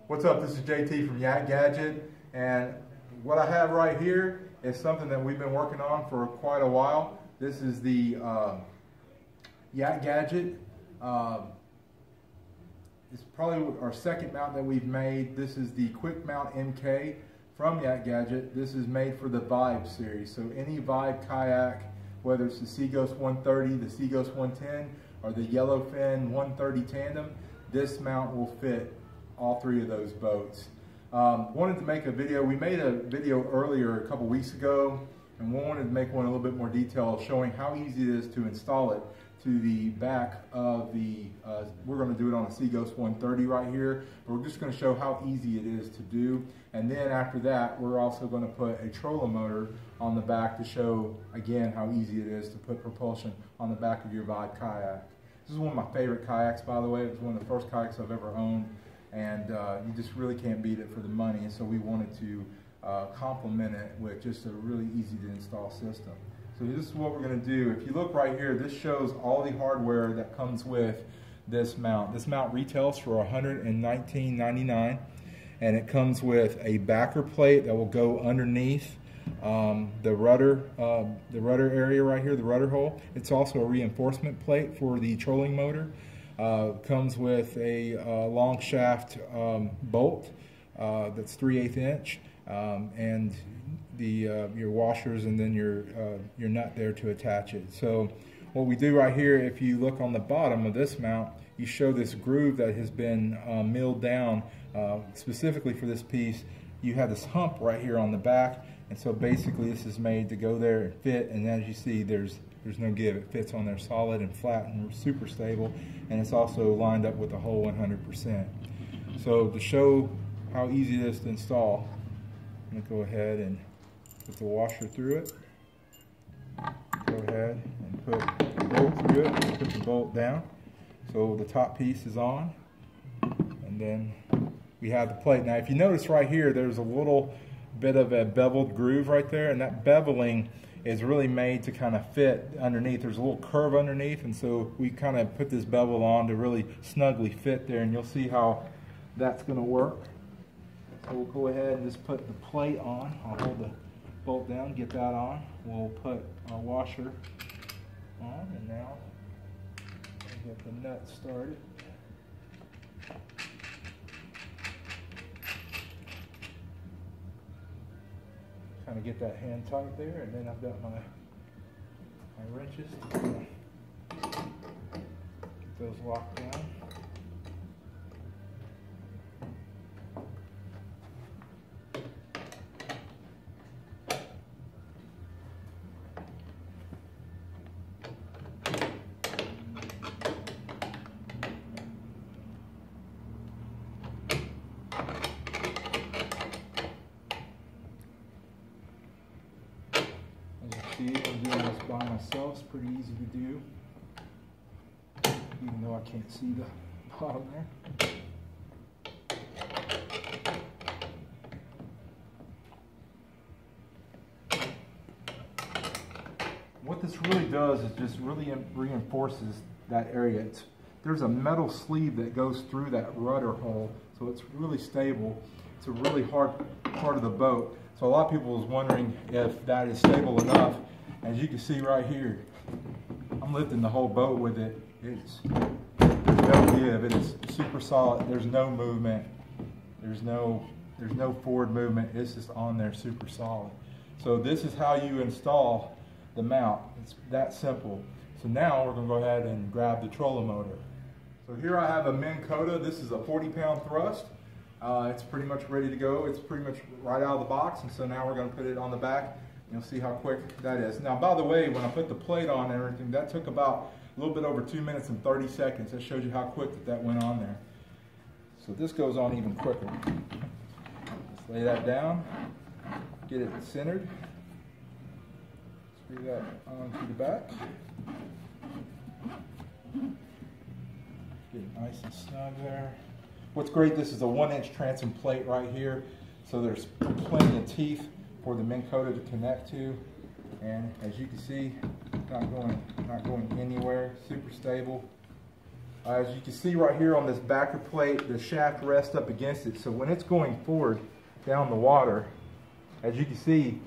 What's up? This is JT from Yak Gadget, and what I have right here is something that we've been working on for quite a while. This is the Yak Gadget. It's probably our second mount that we've made. This is the QuickmountMK from Yak Gadget. This is made for the Vibe series. So any Vibe kayak, whether it's the Seaghost 130, the Seaghost 110, or the Yellowfin 130 tandem, this mount will fit all three of those boats. Wanted to make a video. We made a video earlier a couple weeks ago, and we wanted to make one a little bit more detailed, showing how easy it is to install it to the back of the, we're going to do it on a Seaghost 130 right here, but we're just going to show how easy it is to do. And then after that, we're also going to put a trolling motor on the back to show, again, how easy it is to put propulsion on the back of your Vibe kayak. This is one of my favorite kayaks, by the way. It was one of the first kayaks I've ever owned, and you just really can't beat it for the money. And so we wanted to complement it with just a really easy to install system. So this is what we're going to do. If you look right here, this shows all the hardware that comes with this mount. This mount retails for $119.99, and it comes with a backer plate that will go underneath the rudder area right here, the rudder hole. It's also a reinforcement plate for the trolling motor. Comes with a long shaft bolt that's 3/8 inch, and your washers, and then your nut there to attach it. So what we do right here, if you look on the bottom of this mount, you show this groove that has been milled down specifically for this piece. You have this hump right here on the back, and so basically this is made to go there and fit, and as you see, there's no give. It fits on there solid and flat and super stable, and it's also lined up with the hole 100%. So to show how easy it is to install, I'm going to go ahead and put the washer through it. Go ahead and put the bolt through it, and put the bolt down. So the top piece is on, and then we have the plate. Now if you notice right here, there's a little bit of a beveled groove right there, and that beveling is really made to kind of fit underneath. There's a little curve underneath, and so we kind of put this bevel on to really snugly fit there, and you'll see how that's going to work. So we'll go ahead and just put the plate on. I'll hold the bolt down, get that on. We'll put our washer on, and now we'll get the nut started. Kind of get that hand tight there, and then I've got my wrenches to get those locked down. I'm doing this by myself. It's pretty easy to do, even though I can't see the bottom there. What this really does is just really reinforces that area. There's a metal sleeve that goes through that rudder hole, so it's really stable. It's a really hard part of the boat. So a lot of people is wondering if that is stable enough. As you can see right here, I'm lifting the whole boat with it. There's no give. It is super solid. There's no movement. There's no forward movement. It's just on there, super solid. So this is how you install the mount. It's that simple. So now we're going to go ahead and grab the trolling motor. So here I have a Minn Kota. This is a 40-pound thrust. It's pretty much ready to go. It's pretty much right out of the box, and so now we're going to put it on the back. You'll see how quick that is. Now, by the way, when I put the plate on and everything, that took about a little bit over 2 minutes and 30 seconds. That shows you how quick that went on there. So this goes on even quicker. Let's lay that down, get it centered, screw that onto the back. Get it nice and snug there. What's great, this is a 1-inch transom plate right here, so there's plenty of teeth for the Minn Kota to connect to, and as you can see, not going anywhere. Super stable. As you can see right here on this backer plate, the shaft rests up against it. So when it's going forward down the water, as you can see,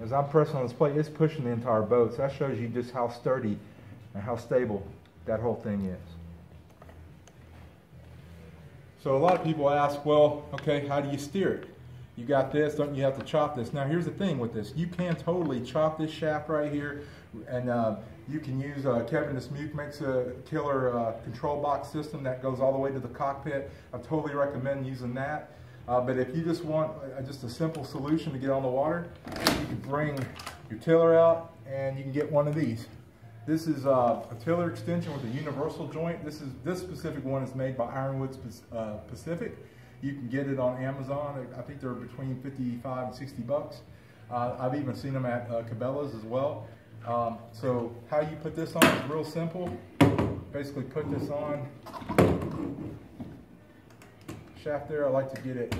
as I'm pressing on this plate, it's pushing the entire boat. So that shows you just how sturdy and how stable that whole thing is. So a lot of people ask, well, okay, how do you steer it? You got this, don't you have to chop this? Now here's the thing with this. You can totally chop this shaft right here, and you can use, Kevin Dismuke makes a killer control box system that goes all the way to the cockpit. I totally recommend using that. But if you just want just a simple solution to get on the water, you can bring your tiller out and you can get one of these. This is a tiller extension with a universal joint. This specific one is made by Ironwood Pacific. You can get it on Amazon. I think they're between 55 and 60 bucks. I've even seen them at Cabela's as well. So how you put this on is real simple. Basically put this on. Shaft there, I like to get it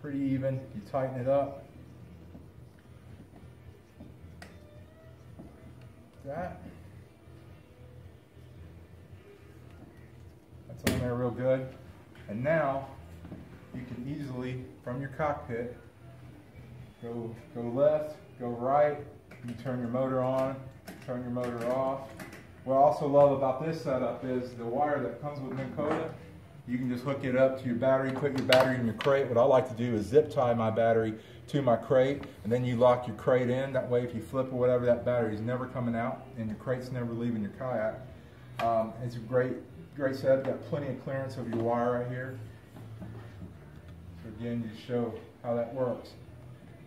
pretty even. You tighten it up. That. That's on there real good. And now you can easily, from your cockpit, go left, go right. You turn your motor on, turn your motor off. What I also love about this setup is the wire that comes with Minn Kota. You can just hook it up to your battery, put your battery in your crate. What I like to do is zip tie my battery to my crate, and then you lock your crate in. That way if you flip or whatever, that battery is never coming out and your crate's never leaving your kayak. It's a great setup. Got plenty of clearance of your wire right here. So again, just show how that works.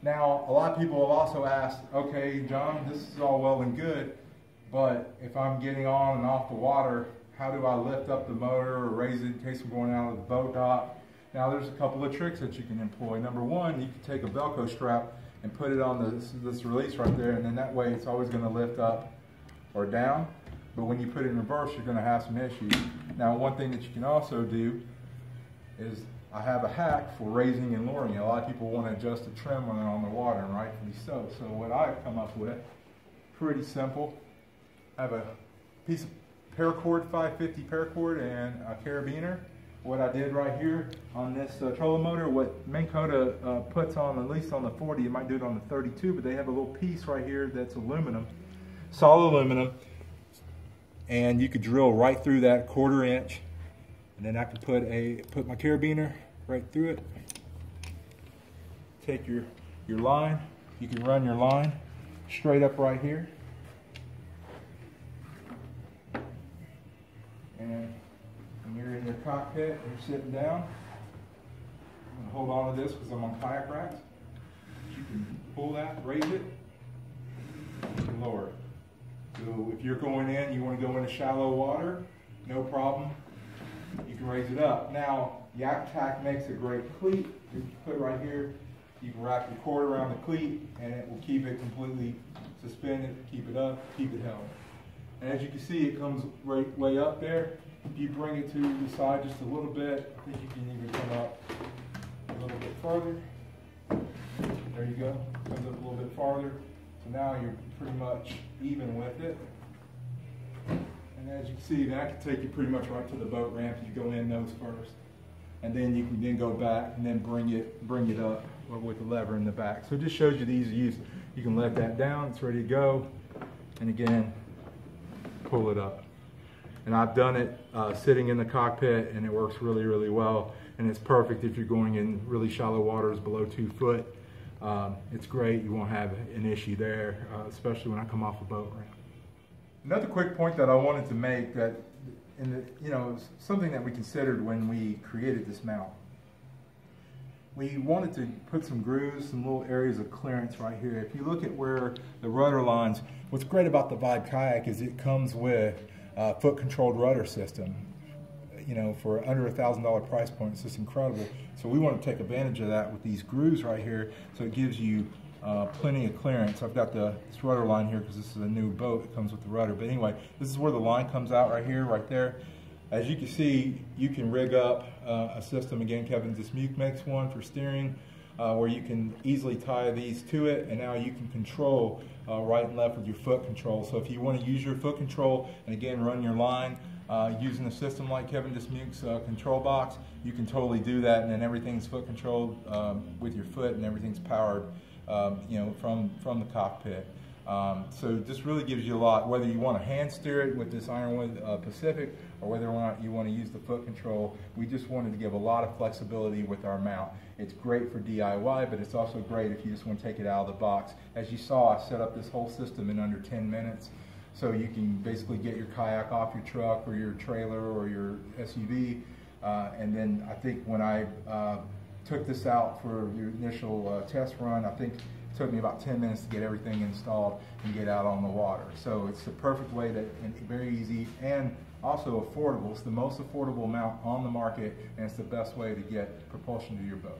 Now, a lot of people have also asked, okay, John, this is all well and good, but if I'm getting on and off the water, how do I lift up the motor or raise it in case I'm going out of the boat dock? Now, there's a couple of tricks that you can employ. Number one, you can take a Velcro strap and put it on this release right there, and then that way it's always going to lift up or down. But when you put it in reverse, you're going to have some issues. Now, one thing that you can also do is I have a hack for raising and lowering. A lot of people want to adjust the trim when they're on the water, and rightfully so. So what I've come up with, pretty simple. I have a piece of paracord, 550 paracord, and a carabiner. What I did right here on this trolling motor, what Minn Kota puts on, at least on the 40, you might do it on the 32, but they have a little piece right here that's aluminum, solid aluminum, and you could drill right through that 1/4 inch, and then I could put my carabiner right through it. Take your line, you can run your line straight up right here. And when you're in your cockpit, you're sitting down. I'm going to hold on to this because I'm on kayak racks. You can pull that, raise it, and lower it. So if you're going in, you want to go into shallow water, no problem. You can raise it up. Now, Yak Tack makes a great cleat. You put right here. You can wrap your cord around the cleat, and it will keep it completely suspended, keep it up, keep it held. And as you can see, it comes right way up there. If you bring it to the side just a little bit, I think you can even come up a little bit farther. There you go. Comes up a little bit farther. So now you're pretty much even with it. And as you can see, that can take you pretty much right to the boat ramp. You go in nose first. And then you can then go back and then bring it up with the lever in the back. So it just shows you the easy use. You can let that down, it's ready to go. And again, pull it up. And I've done it sitting in the cockpit, and it works really, really well. And it's perfect if you're going in really shallow waters below 2 foot. It's great, you won't have an issue there, especially when I come off a boat ramp. Another quick point that I wanted to make, that something that we considered when we created this mount. We wanted to put some grooves, some little areas of clearance right here. If you look at where the rudder lines, what's great about the Vibe kayak is it comes with a foot controlled rudder system. For under $1,000 price point, it's just incredible. So we want to take advantage of that with these grooves right here, so it gives you plenty of clearance. I've got this rudder line here because this is a new boat. It comes with the rudder. But anyway, this is where the line comes out right here, right there. As you can see, you can rig up a system. Again, Kevin Dismuke makes one for steering, where you can easily tie these to it, and now you can control right and left with your foot control. So if you want to use your foot control and again run your line using a system like Kevin Dismuke's control box, you can totally do that, and then everything's foot controlled with your foot, and everything's powered, from the cockpit. So this really gives you a lot, whether you want to hand steer it with this Ironwood Pacific or whether or not you want to use the foot control. We just wanted to give a lot of flexibility with our mount. It's great for DIY, but it's also great if you just want to take it out of the box. As you saw, I set up this whole system in under 10 minutes. So you can basically get your kayak off your truck or your trailer or your SUV. And then I think when I took this out for the initial test run, I think it took me about 10 minutes to get everything installed and get out on the water. So it's the perfect way to, and very easy and also affordable. It's the most affordable mount on the market, and it's the best way to get propulsion to your boat.